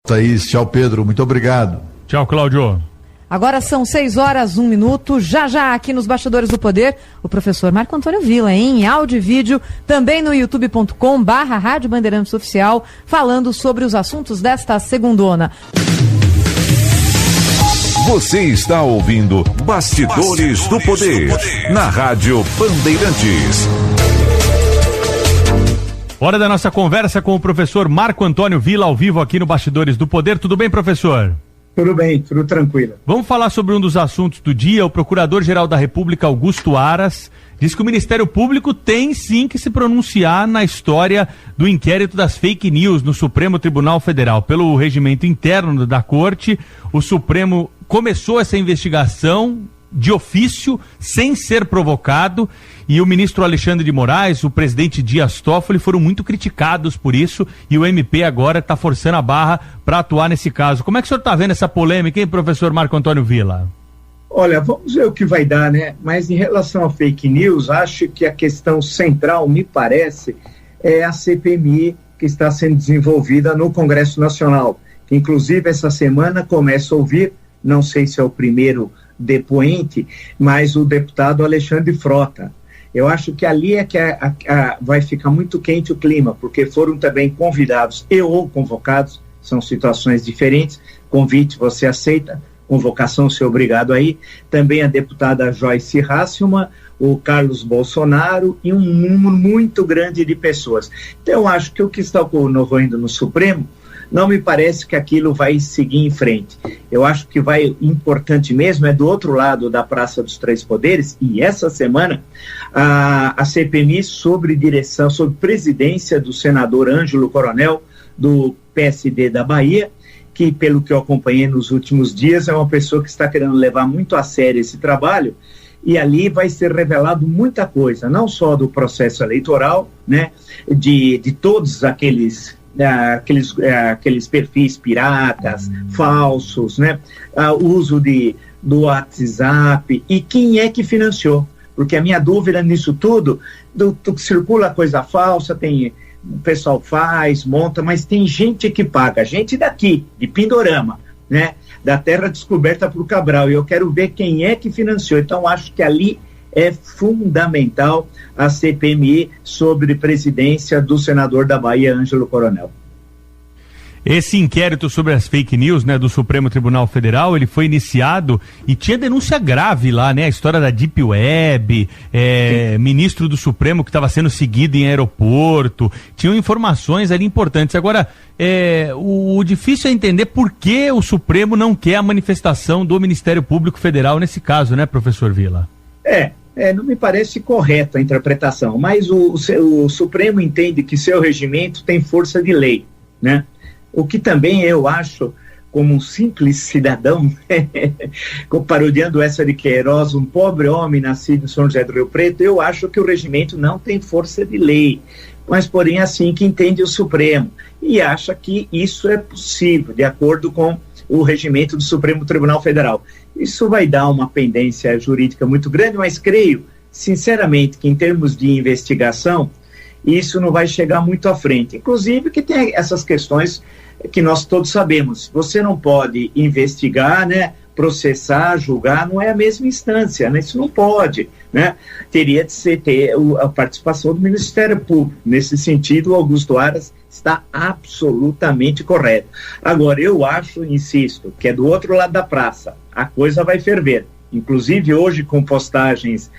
Thaís, tchau Pedro, muito obrigado. Tchau, Cláudio. Agora são 6h01. Já aqui nos Bastidores do Poder, o professor Marco Antônio Villa, em áudio e vídeo, também no youtube.com/Rádio Bandeirantes Oficial, falando sobre os assuntos desta segundona. Você está ouvindo Bastidores do Poder, na Rádio Bandeirantes. Hora da nossa conversa com o professor Marco Antônio Villa, ao vivo aqui no Bastidores do Poder. Tudo bem, professor? Tudo bem, tudo tranquilo. Vamos falar sobre um dos assuntos do dia. O Procurador-Geral da República, Augusto Aras, diz que o Ministério Público tem sim que se pronunciar na história do inquérito das fake news no Supremo Tribunal Federal. Pelo regimento interno da Corte, o Supremo começou essa investigação de ofício, sem ser provocado, e o ministro Alexandre de Moraes, o presidente Dias Toffoli foram muito criticados por isso, e o MP agora está forçando a barra para atuar nesse caso. Como é que o senhor está vendo essa polêmica, hein, professor Marco Antônio Villa? Olha, vamos ver o que vai dar, né? Mas em relação a fake news, acho que a questão central, me parece, é a CPMI que está sendo desenvolvida no Congresso Nacional, que inclusive essa semana começa a ouvir, não sei se é o primeiro depoente, mas o deputado Alexandre Frota. Eu acho que ali é que vai ficar muito quente o clima, porque foram também convidados ou convocados, são situações diferentes. Convite você aceita, convocação você é obrigado aí. Também a deputada Joyce Hasselmann, o Carlos Bolsonaro e um número muito grande de pessoas. Então eu acho que o que está ocorrendo no Supremo, não me parece que aquilo vai seguir em frente. Eu acho que importante mesmo é do outro lado da Praça dos Três Poderes, e essa semana a CPMI sobre presidência do senador Ângelo Coronel, do PSD da Bahia, que pelo que eu acompanhei nos últimos dias, é uma pessoa que está querendo levar muito a sério esse trabalho, e ali vai ser revelado muita coisa, não só do processo eleitoral, né, de todos aqueles perfis piratas, falsos, né? O uso do WhatsApp, e quem é que financiou? Porque a minha dúvida nisso tudo, circula coisa falsa, o pessoal monta, mas tem gente que paga, gente daqui, de Pindorama, né? Da terra descoberta por Cabral, e eu quero ver quem é que financiou. Então acho que ali é fundamental a CPMI sobre presidência do senador da Bahia, Ângelo Coronel. Esse inquérito sobre as fake news, né, do Supremo Tribunal Federal, ele foi iniciado e tinha denúncia grave lá, né, a história da Deep Web, ministro do Supremo que estava sendo seguido em aeroporto, tinham informações ali importantes. Agora, o difícil é entender por que o Supremo não quer a manifestação do Ministério Público Federal nesse caso, né, professor Villa? Não me parece correta a interpretação, mas o Supremo entende que seu regimento tem força de lei, né? O que também eu acho, como um simples cidadão, parodiando essa de Queiroz, um pobre homem nascido em São José do Rio Preto, eu acho que o regimento não tem força de lei, mas porém assim que entende o Supremo, e acha que isso é possível, de acordo com o regimento do Supremo Tribunal Federal. Isso vai dar uma pendência jurídica muito grande, mas creio, sinceramente, que em termos de investigação, isso não vai chegar muito à frente. Inclusive que tem essas questões que nós todos sabemos. Você não pode investigar, né, processar, julgar, não é a mesma instância, né? Isso não pode, né? Teria de ter a participação do Ministério Público. Nesse sentido, o Augusto Aras está absolutamente correto. Agora, eu acho, insisto, que é do outro lado da praça, a coisa vai ferver. Inclusive, hoje, com postagens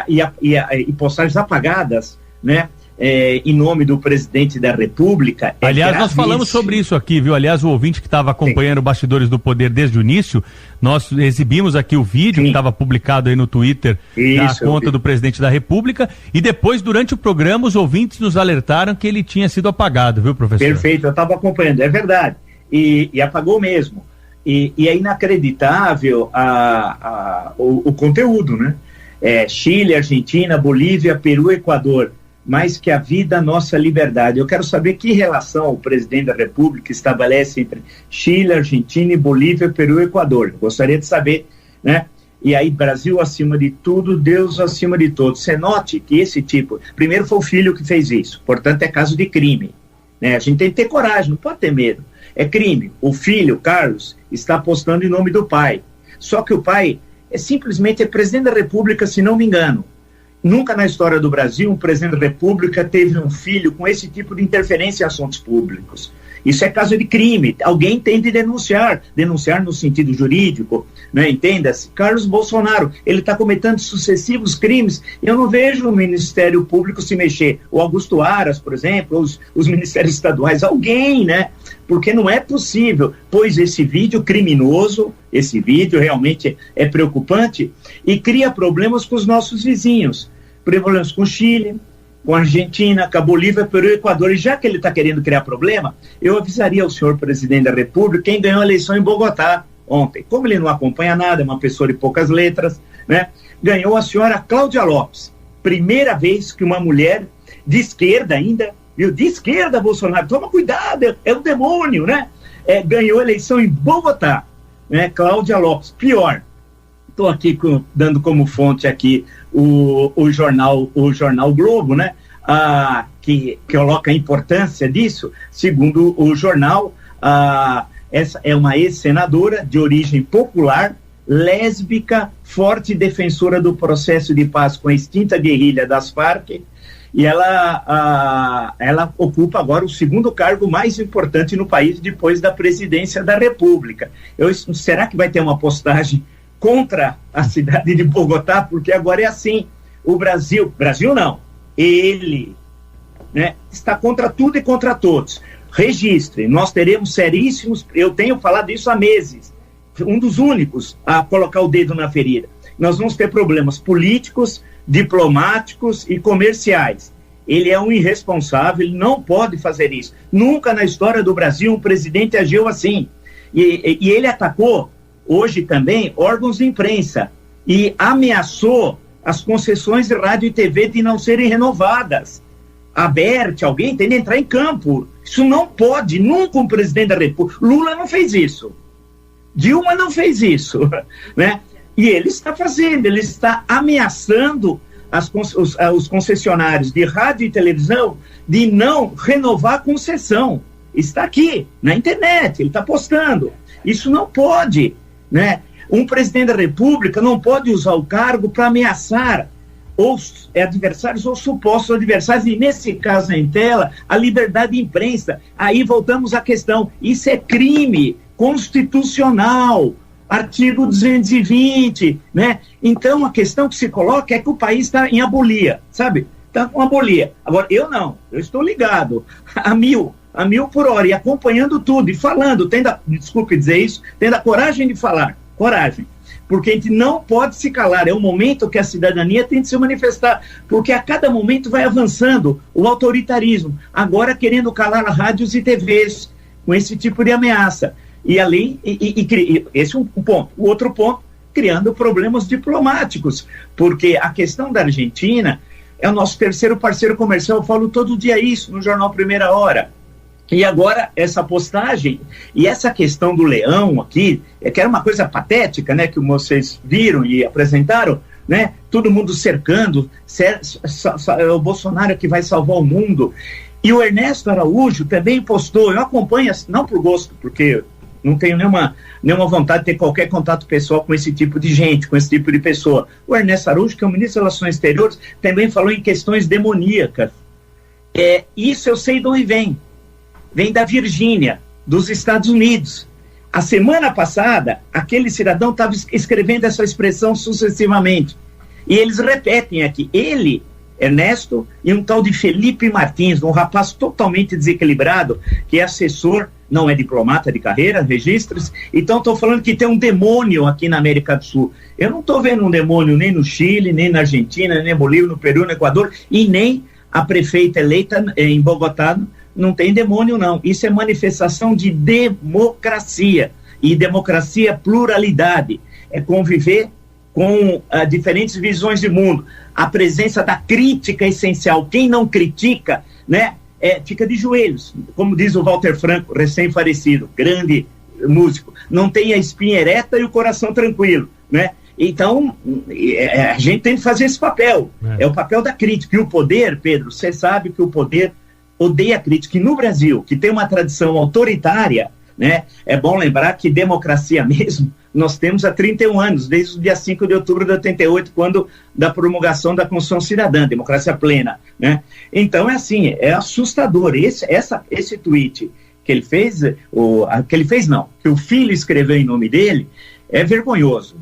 e postagens apagadas, né? Em nome do presidente da República. Aliás, nós falamos sobre isso aqui, viu? Aliás, o ouvinte que estava acompanhando Bastidores do Poder desde o início, nós exibimos aqui o vídeo que estava publicado aí no Twitter da conta do presidente da República, e depois, durante o programa, os ouvintes nos alertaram que ele tinha sido apagado, viu, professor? Perfeito, eu estava acompanhando, é verdade, e apagou mesmo, e é inacreditável o conteúdo, né? Chile, Argentina, Bolívia, Peru, Equador, mais que a vida, a nossa liberdade. Eu quero saber que relação o presidente da República estabelece entre Chile, Argentina, Bolívia, Peru e Equador. Eu gostaria de saber, né? E aí, Brasil acima de tudo, Deus acima de todos. Você note que esse tipo... Primeiro foi o filho que fez isso, portanto é caso de crime, né? A gente tem que ter coragem, não pode ter medo. é crime. O filho, Carlos, está apostando em nome do pai. Só que o pai simplesmente é presidente da República, se não me engano. Nunca na história do Brasil um presidente da República teve um filho com esse tipo de interferência em assuntos públicos. Isso é caso de crime. Alguém tem de denunciar no sentido jurídico, né? Entenda-se. Carlos Bolsonaro, ele está cometendo sucessivos crimes. Eu não vejo o Ministério Público se mexer. O Augusto Aras, por exemplo, os ministérios estaduais, alguém, né? Porque não é possível, pois esse vídeo criminoso, esse vídeo realmente é preocupante e cria problemas com os nossos vizinhos. Problemas com o Chile, com a Argentina, com a Bolívia, Peru e Equador. E já que ele está querendo criar problema, eu avisaria ao senhor presidente da República quem ganhou a eleição em Bogotá ontem. Como ele não acompanha nada, é uma pessoa de poucas letras, né? Ganhou a senhora Cláudia Lopes. Primeira vez que uma mulher de esquerda ainda, viu? De esquerda, Bolsonaro, toma cuidado, é um demônio, né? Ganhou a eleição em Bogotá, né? Cláudia Lopes. Pior, estou aqui dando como fonte aqui o jornal Globo, né? Que coloca a importância disso. Segundo o jornal, essa é uma ex-senadora de origem popular, lésbica, forte defensora do processo de paz com a extinta guerrilha das Farc, e ela ocupa agora o segundo cargo mais importante no país depois da presidência da República. Será que vai ter uma postagem contra a cidade de Bogotá? Porque agora é assim, o Brasil não, ele, né, está contra tudo e contra todos. Registre, nós teremos seríssimos, eu tenho falado isso há meses, um dos únicos a colocar o dedo na ferida. Nós vamos ter problemas políticos, diplomáticos e comerciais. Ele é um irresponsável, ele não pode fazer isso. Nunca na história do Brasil um presidente agiu assim. E ele atacou hoje também órgãos de imprensa e ameaçou as concessões de rádio e TV de não serem renovadas. Aberte, alguém tem de entrar em campo. Isso não pode, nunca um presidente da República. Lula não fez isso. Dilma não fez isso, né? E ele está fazendo, ele está ameaçando os concessionários de rádio e televisão de não renovar a concessão. Está aqui, na internet, ele está postando. Isso não pode, né? Um presidente da República não pode usar o cargo para ameaçar os adversários ou supostos adversários, e nesse caso em tela, a liberdade de imprensa. Aí voltamos à questão, isso é crime constitucional, artigo 220, né? Então a questão que se coloca é que o país está em abolia, sabe? Está com abolia. Agora, eu estou ligado a mil por hora e acompanhando tudo e falando, desculpe dizer isso, tendo a coragem de falar, coragem. Porque a gente não pode se calar, é o momento que a cidadania tem de se manifestar, porque a cada momento vai avançando o autoritarismo, agora querendo calar rádios e TVs com esse tipo de ameaça. E além, esse é um ponto. O outro ponto, criando problemas diplomáticos, porque a questão da Argentina é o nosso terceiro parceiro comercial, eu falo todo dia isso no jornal Primeira Hora. E agora, essa postagem e essa questão do leão aqui, que era uma coisa patética, né, que vocês viram e apresentaram, né, todo mundo cercando, o Bolsonaro que vai salvar o mundo. E o Ernesto Araújo também postou, eu acompanho, não por gosto, porque não tenho nenhuma vontade de ter qualquer contato pessoal com esse tipo de gente, com esse tipo de pessoa. O Ernesto Araújo, que é o ministro das Relações Exteriores, também falou em questões demoníacas. Isso eu sei de onde vem da Virgínia, dos Estados Unidos. A semana passada, aquele cidadão estava escrevendo essa expressão sucessivamente. E eles repetem aqui. Ele, Ernesto, e um tal de Felipe Martins, um rapaz totalmente desequilibrado, que é assessor, não é diplomata de carreira, registres. Então, estou falando que tem um demônio aqui na América do Sul. Eu não estou vendo um demônio nem no Chile, nem na Argentina, nem na Bolívia, no Peru, no Equador, e nem a prefeita eleita em Bogotá. Não tem demônio, não. Isso é manifestação de democracia. E democracia é pluralidade. É conviver com diferentes visões de mundo. A presença da crítica é essencial. Quem não critica, né, fica de joelhos. Como diz o Walter Franco, recém-falecido, grande músico. Não tem a espinha ereta e o coração tranquilo, né? Então, a gente tem que fazer esse papel. É o papel da crítica. E o poder, Pedro, você sabe que o poder odeia a crítica. E no Brasil, que tem uma tradição autoritária, né? É bom lembrar que democracia mesmo nós temos há 31 anos, desde o dia 5 de outubro de 88, quando da promulgação da Constituição Cidadã, democracia plena, né? Então é assim, é assustador. Esse tweet que ele fez, que o filho escreveu em nome dele, é vergonhoso,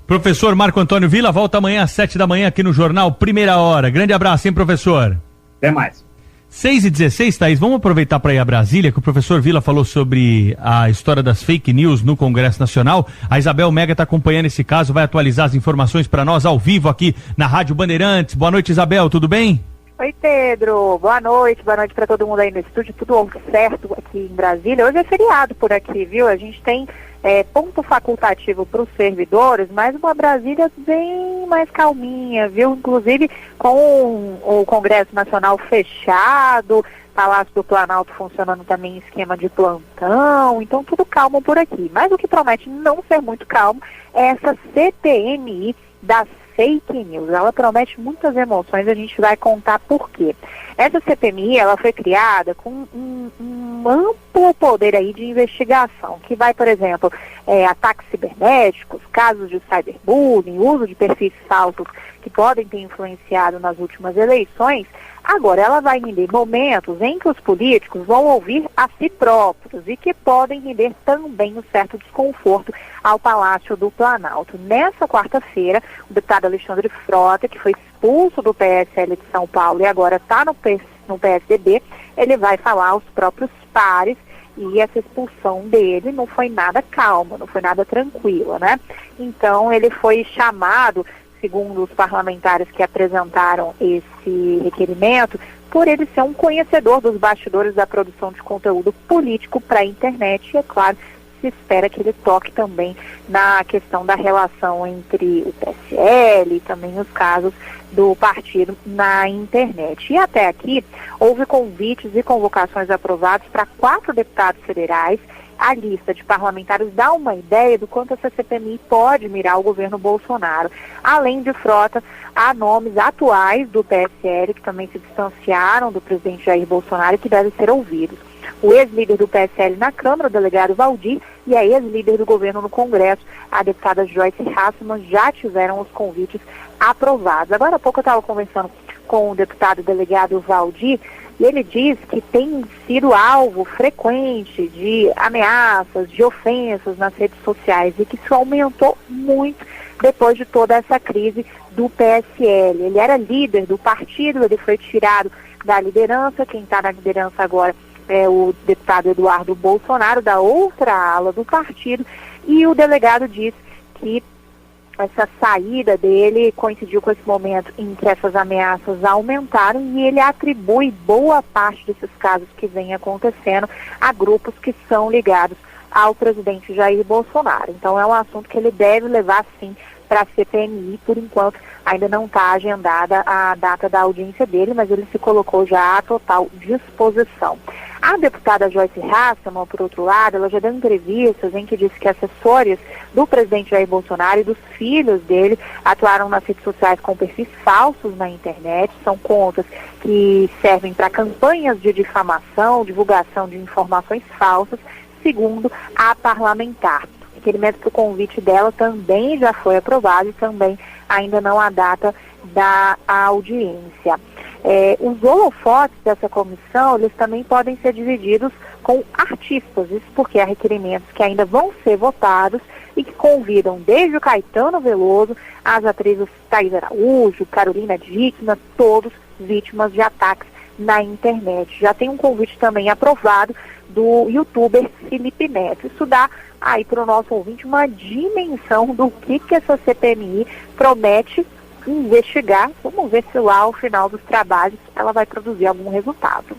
Professor Marco Antônio Villa, volta amanhã às 7 da manhã aqui no Jornal Primeira Hora. Grande abraço, hein, professor? Até mais. 6h16, Thaís, vamos aproveitar para ir a Brasília, que o professor Villa falou sobre a história das fake news no Congresso Nacional. A Isabel Mega está acompanhando esse caso, vai atualizar as informações para nós ao vivo aqui na Rádio Bandeirantes. Boa noite, Isabel, tudo bem? Oi, Pedro, boa noite para todo mundo aí no estúdio, tudo certo aqui em Brasília. Hoje é feriado por aqui, viu? A gente tem ponto facultativo para os servidores, mas uma Brasília bem mais calminha, viu? Inclusive com o Congresso Nacional fechado, Palácio do Planalto funcionando também em esquema de plantão, então tudo calmo por aqui. Mas o que promete não ser muito calmo é essa CPMI das fake news. Ela promete muitas emoções, a gente vai contar por quê. Essa CPMI, ela foi criada com um amplo poder aí de investigação, que vai, por exemplo, ataques cibernéticos, casos de cyberbullying, uso de perfis falsos que podem ter influenciado nas últimas eleições. Agora, ela vai render momentos em que os políticos vão ouvir a si próprios e que podem render também um certo desconforto ao Palácio do Planalto. Nessa quarta-feira, o deputado Alexandre Frota, que foi expulso do PSL de São Paulo e agora está no PSDB, ele vai falar aos próprios pares, e essa expulsão dele não foi nada calma, não foi nada tranquila, né? Então, ele foi chamado, segundo os parlamentares que apresentaram esse requerimento, por ele ser um conhecedor dos bastidores da produção de conteúdo político para a internet, e é claro, se espera que ele toque também na questão da relação entre o PSL e também os casos do partido na internet. E até aqui, houve convites e convocações aprovados para 4 deputados federais. A lista de parlamentares dá uma ideia do quanto essa CPMI pode mirar o governo Bolsonaro. Além de Frota, há nomes atuais do PSL que também se distanciaram do presidente Jair Bolsonaro e que devem ser ouvidos. O ex-líder do PSL na Câmara, o delegado Valdir, e a ex-líder do governo no Congresso, a deputada Joyce Hasselmann, já tiveram os convites aprovados. Agora há pouco eu estava conversando com o deputado delegado Valdir, e ele diz que tem sido alvo frequente de ameaças, de ofensas nas redes sociais, e que isso aumentou muito depois de toda essa crise do PSL. Ele era líder do partido, ele foi tirado da liderança. Quem está na liderança agora é o deputado Eduardo Bolsonaro, da outra ala do partido, e o delegado diz que essa saída dele coincidiu com esse momento em que essas ameaças aumentaram, e ele atribui boa parte desses casos que vem acontecendo a grupos que são ligados ao presidente Jair Bolsonaro. Então é um assunto que ele deve levar sim para a CPMI. Por enquanto ainda não está agendada a data da audiência dele, mas ele se colocou já à total disposição. A deputada Joyce Hasselmann, por outro lado, ela já deu entrevistas em que disse que assessores do presidente Jair Bolsonaro e dos filhos dele atuaram nas redes sociais com perfis falsos na internet. São contas que servem para campanhas de difamação, divulgação de informações falsas, segundo a parlamentar. O requerimento para o convite dela também já foi aprovado e também ainda não há data da audiência. Os holofotes dessa comissão, eles também podem ser divididos com artistas, isso porque há requerimentos que ainda vão ser votados e que convidam desde o Caetano Veloso, as atrizes Thaís Araújo, Carolina Dickmann, todos vítimas de ataques na internet. Já tem um convite também aprovado do youtuber Felipe Neto. Isso dá aí para o nosso ouvinte uma dimensão do que essa CPMI promete investigar. Vamos ver se lá ao final dos trabalhos ela vai produzir algum resultado.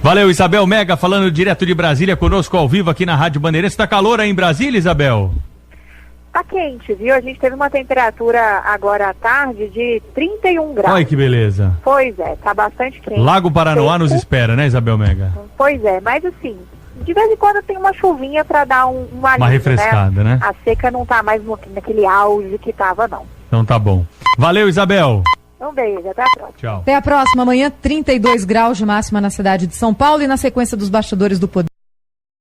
Valeu, Isabel Mega, falando direto de Brasília, conosco ao vivo aqui na Rádio Bandeirantes. Está calor aí em Brasília, Isabel? Tá quente, viu? A gente teve uma temperatura agora à tarde de 31 graus. Olha que beleza. Pois é, tá bastante quente. Lago Paranoá nos espera, né, Isabel Mega? Pois é, mas assim, de vez em quando tem uma chuvinha para dar uma refrescada, né? A seca não tá mais naquele auge que tava, não. Então tá bom. Valeu, Isabel. Um beijo, até a próxima. Tchau. Até a próxima. Amanhã, 32 graus de máxima na cidade de São Paulo, e na sequência dos bastidores do poder.